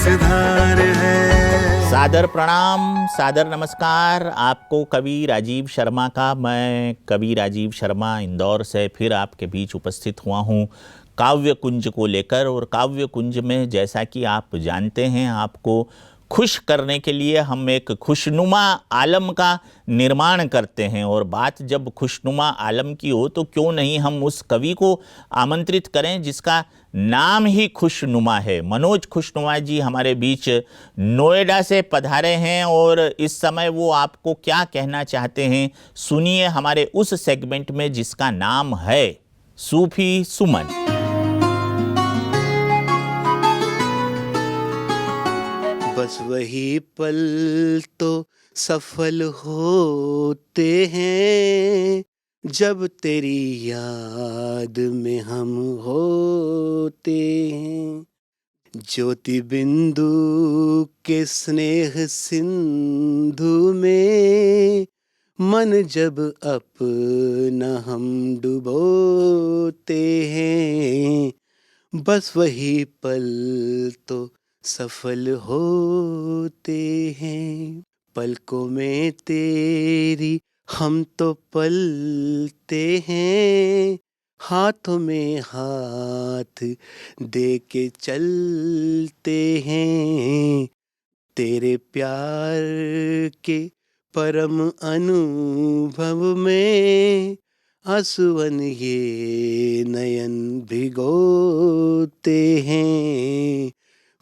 रसधार है। सादर प्रणाम, सादर नमस्कार। आपको कवि राजीव शर्मा का, मैं कवि राजीव शर्मा इंदौर से फिर आपके बीच उपस्थित हुआ हूँ काव्य कुंज को लेकर। और काव्य कुंज में जैसा कि आप जानते हैं, आपको खुश करने के लिए हम एक खुशनुमा आलम का निर्माण करते हैं। और बात जब खुशनुमा आलम की हो तो क्यों नहीं हम उस कवि को आमंत्रित करें जिसका नाम ही खुशनुमा है। मनोज खुशनुमा जी हमारे बीच नोएडा से पधारे हैं और इस समय वो आपको क्या कहना चाहते हैं सुनिए हमारे उस सेगमेंट में जिसका नाम है सूफी सुमन। बस वही पल तो सफल होते हैं जब तेरी याद में हम होते हैं। ज्योति बिंदु के स्नेह सिंधु में मन जब अपना हम डुबोते हैं। बस वही पल तो सफल होते हैं। पलकों में तेरी हम तो पलते हैं, हाथों में हाथ दे के चलते हैं। तेरे प्यार के परम अनुभव में आंसुअन ये नयन भिगोते हैं।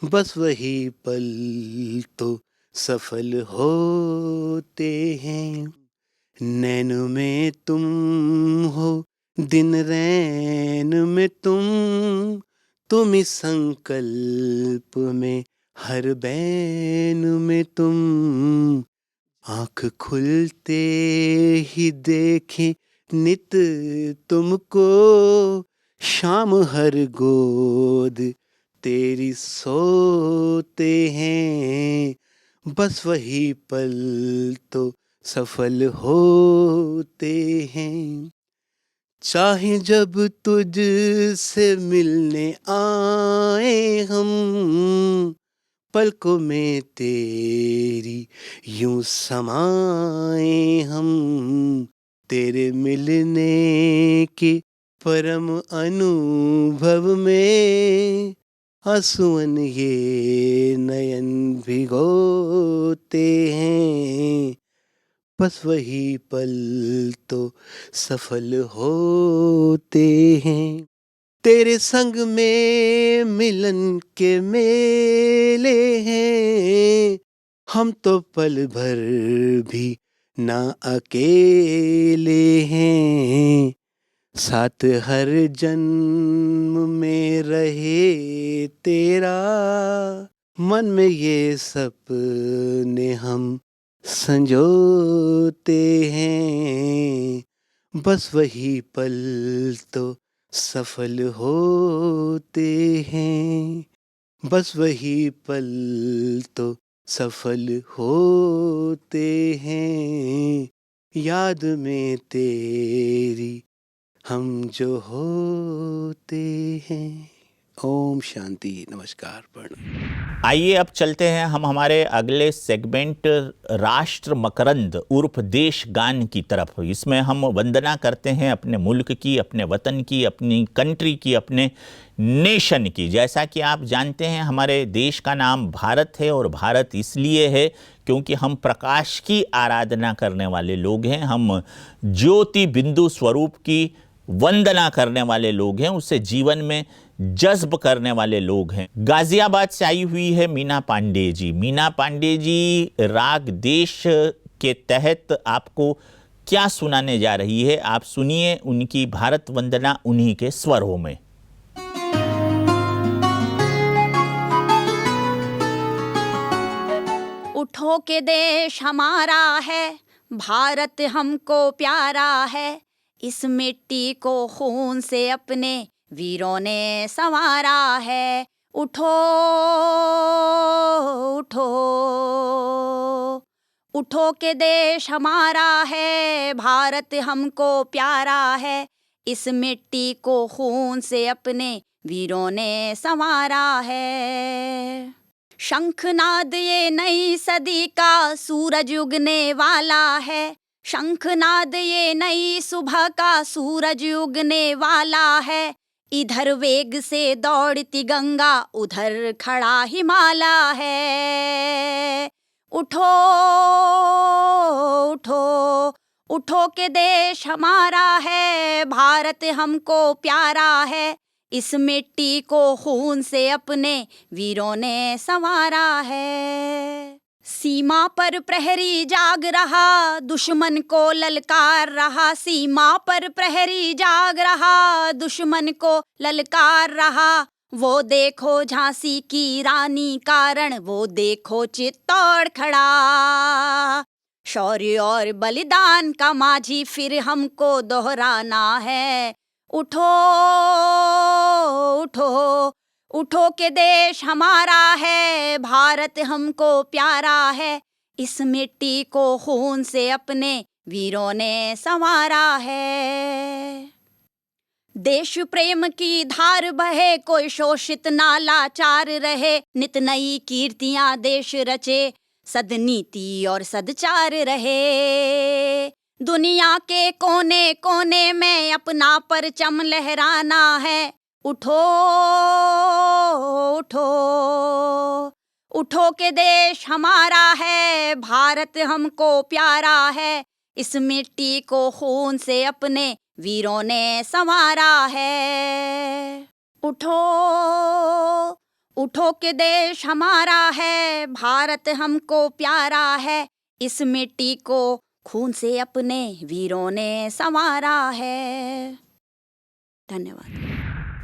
बस वही पल तो सफल होते हैं। नैन में तुम हो दिन रैन में तुम इस संकल्प में हर बैन में तुम। आँख खुलते ही देखे नित तुमको, शाम हर गोद तेरी सोते हैं। बस वही पल तो सफल होते हैं। चाहे जब तुझ से मिलने आए हम, पलकों में तेरी यूं समाए हम। तेरे मिलने के परम अनुभव में आंसुअन ये नयन भिगोते हैं। बस वही पल तो सफल होते हैं। तेरे संग में मिलन के मेले हैं, हम तो पल भर भी ना अकेले हैं। साथ हर जन्म में रहे तेरा, मन में ये सपने हम संजोते हैं। बस वही पल तो सफल होते हैं। बस वही पल तो सफल होते हैं। याद में तेरी हम जो होते हैं। ओम शांति, नमस्कार, प्रणाम। आइए अब चलते हैं हम हमारे अगले सेगमेंट राष्ट्र मकरंद उर्फ देश गान की तरफ। इसमें हम वंदना करते हैं अपने मुल्क की, अपने वतन की, अपनी कंट्री की, अपने नेशन की। जैसा कि आप जानते हैं हमारे देश का नाम भारत है और भारत इसलिए है क्योंकि हम प्रकाश की आराधना करने वाले लोग हैं। हम ज्योति बिंदु स्वरूप की वंदना करने वाले लोग हैं, उसे जीवन में जज्ब करने वाले लोग हैं। गाजियाबाद से आई हुई है मीना पांडे जी। मीना पांडे जी राग देश के तहत आपको क्या सुनाने जा रही है, आप सुनिए उनकी भारत वंदना उन्हीं के स्वरों में। उठो के देश हमारा है, भारत हमको प्यारा है। इस मिट्टी को खून से अपने वीरों ने संवारा है। उठो उठो उठो के देश हमारा है, भारत हमको प्यारा है। इस मिट्टी को खून से अपने वीरों ने संवारा है। शंखनाद ये नई सदी का सूरज उगने वाला है, शंखनाद ये नई सुबह का सूरज उगने वाला है। इधर वेग से दौड़ती गंगा, उधर खड़ा हिमालय है। उठो उठो उठो के देश हमारा है, भारत हमको प्यारा है। इस मिट्टी को खून से अपने वीरों ने संवारा है। सीमा पर प्रहरी जाग रहा, दुश्मन को ललकार रहा। सीमा पर प्रहरी जाग रहा, दुश्मन को ललकार रहा। वो देखो झांसी की रानी कारण, वो देखो चित्तौड़ खड़ा। शौर्य और बलिदान का माझी फिर हमको दोहराना है। उठो उठो उठो के देश हमारा है, भारत हमको प्यारा है। इस मिट्टी को खून से अपने वीरों ने संवारा है। देश प्रेम की धार बहे, कोई शोषित ना लाचार रहे। नित नई कीर्तियां देश रचे, सदनीति और सदचार रहे। दुनिया के कोने कोने में अपना परचम लहराना है। उठो उठो उठो के देश हमारा है, भारत हमको प्यारा है। इस मिट्टी को खून से अपने वीरों ने संवारा है। उठो उठो के देश हमारा है, भारत हमको प्यारा है। इस मिट्टी को खून से अपने वीरों ने संवारा है। धन्यवाद।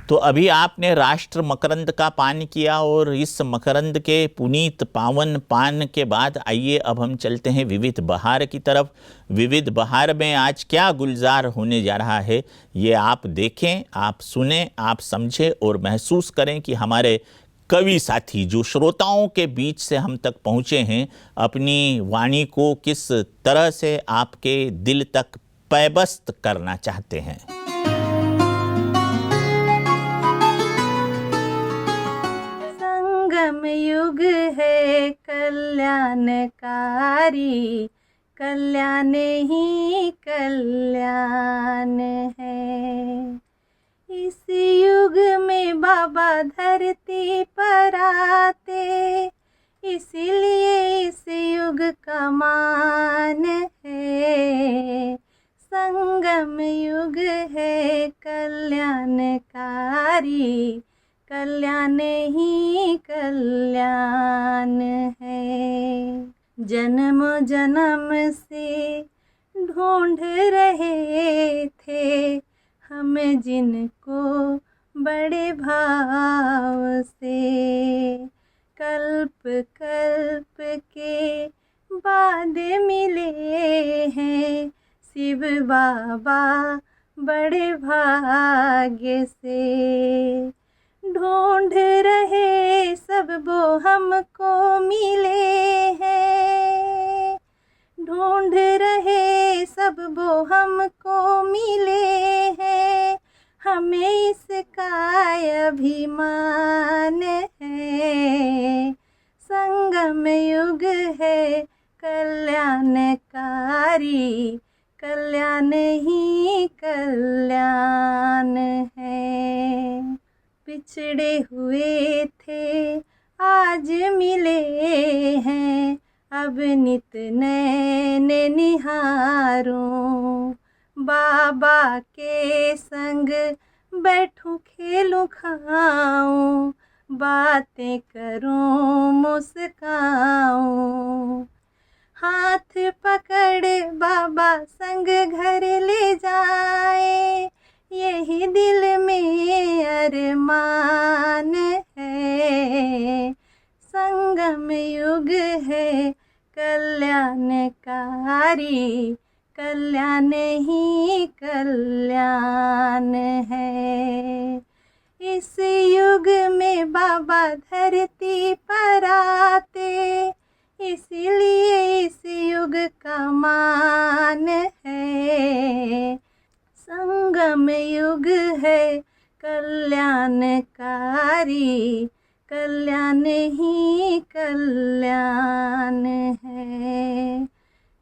तो अभी आपने राष्ट्र मकरंद का पान किया, और इस मकरंद के पुनीत पावन पान के बाद आइए अब हम चलते हैं विविध बहार की तरफ। विविध बहार में आज क्या गुलजार होने जा रहा है, ये आप देखें, आप सुने, आप समझें और महसूस करें कि हमारे कवि साथी जो श्रोताओं के बीच से हम तक पहुँचे हैं, अपनी वाणी को किस तरह से आपके दिल तक पैबस्त करना चाहते हैं। संगम युग है कल्याणकारी, कल्याण ही कल्याण है। इस युग में बाबा धरती पर आते, इसीलिए इस युग का मान है। संगम युग है कल्याणकारी, कल्याण ही कल्याण है। जन्म जन्म से ढूंढ रहे थे हम जिनको बड़े भाव से, कल्प कल्प के बाद मिले हैं शिव बाबा बड़े भाग्य से। ढूंढ रहे सब वो हमको मिले हैं, ढूंढ रहे सब वो हमको मिले हैं। हमें इसका अभिमान है। संगम युग है कल्याणकारी, कल्याण ही कल्याण है। पिछड़े हुए थे आज मिले हैं, अब नित नैन निहारूं। बाबा के संग बैठूं खेलूं खाऊं, बातें करूं मुस्काऊं। हाथ पकड़ बाबा संग घर ले जाए, यही दिल में अरमान है। संगम युग है कल्याणकारी, कल्याण ही कल्याण है। इस युग में बाबा धरती पर आते, इसीलिए इस युग का मान है। संगम युग है कल्याणकारी, कल्याण ही कल्याण है,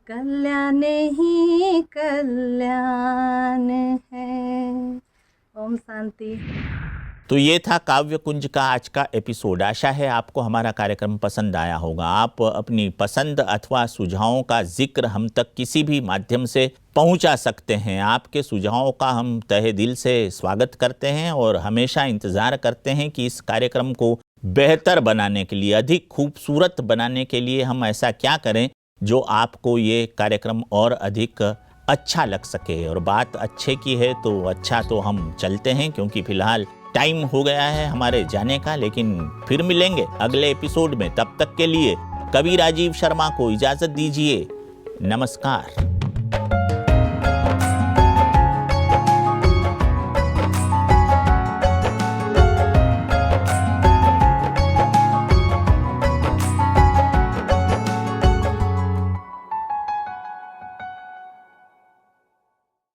कल्याण ही कल्याण है। ओम शांति। तो ये था काव्य कुंज का आज का एपिसोड। आशा है आपको हमारा कार्यक्रम पसंद आया होगा। आप अपनी पसंद अथवा सुझावों का जिक्र हम तक किसी भी माध्यम से पहुंचा सकते हैं। आपके सुझावों का हम तहे दिल से स्वागत करते हैं और हमेशा इंतज़ार करते हैं कि इस कार्यक्रम को बेहतर बनाने के लिए, अधिक खूबसूरत बनाने के लिए हम ऐसा क्या करें जो आपको ये कार्यक्रम और अधिक अच्छा लग सके। और बात अच्छे की है तो अच्छा तो हम चलते हैं, क्योंकि फिलहाल टाइम हो गया है हमारे जाने का। लेकिन फिर मिलेंगे अगले एपिसोड में। तब तक के लिए कवि राजीव शर्मा को इजाज़त दीजिए। नमस्कार।